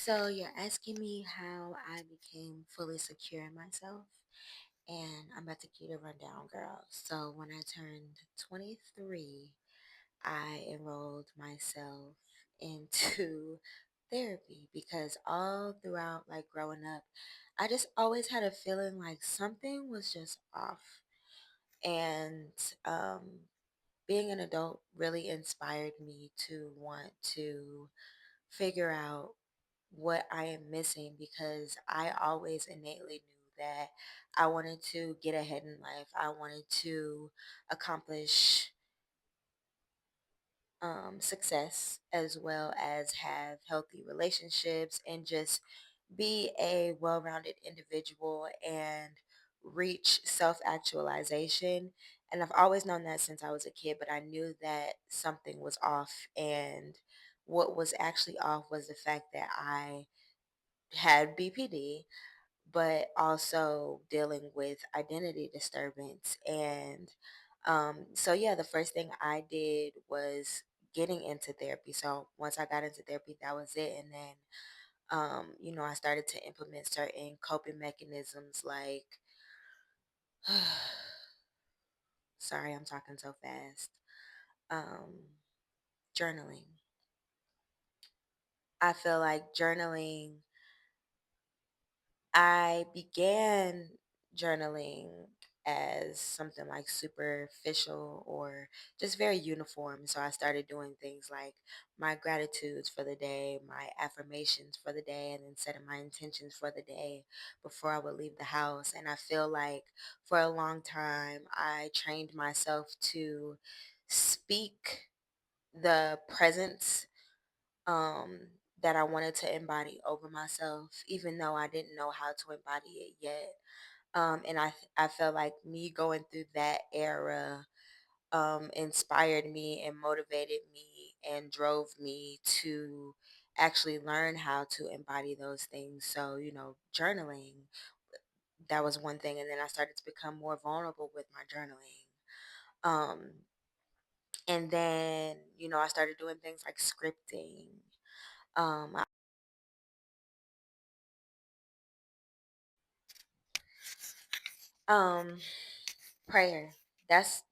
So you're asking me how I became fully secure in myself, and I'm about to give you a rundown, girl. So when I turned 23, I enrolled myself into therapy because all throughout like growing up, I just always had a feeling like something was just off. And being an adult really inspired me to want to figure out what I am missing because I always innately knew that I wanted to get ahead in life. I wanted to accomplish success as well as have healthy relationships and just be a well rounded individual and reach self actualization. And I've always known that since I was a kid, but I knew that something was off. And what was actually off was the fact that I had BPD, but also dealing with identity disturbance. And so, yeah, the first thing I did was getting into therapy. So, once I got into therapy, that was it. And then, I started to implement certain coping mechanisms like, sorry, I'm talking so fast, journaling. I feel like journaling I began journaling as something like superficial or just very uniform. So I started doing things like my gratitudes for the day, my affirmations for the day, and then setting my intentions for the day before I would leave the house. And I feel like for a long time, I trained myself to speak the presence um, that I wanted to embody over myself, even though I didn't know how to embody it yet. And I felt like me going through that era inspired me and motivated me and drove me to actually learn how to embody those things. So, journaling, that was one thing. And then I started to become more vulnerable with my journaling. Um, and then, I started doing things like scripting. I Um, prayer. That's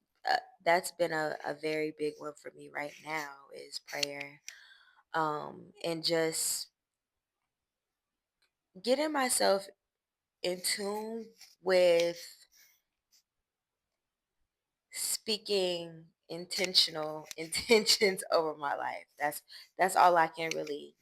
that's been a very big one for me right now is prayer. And just getting myself in tune with speaking intentional intentions over my life. That's all I can really,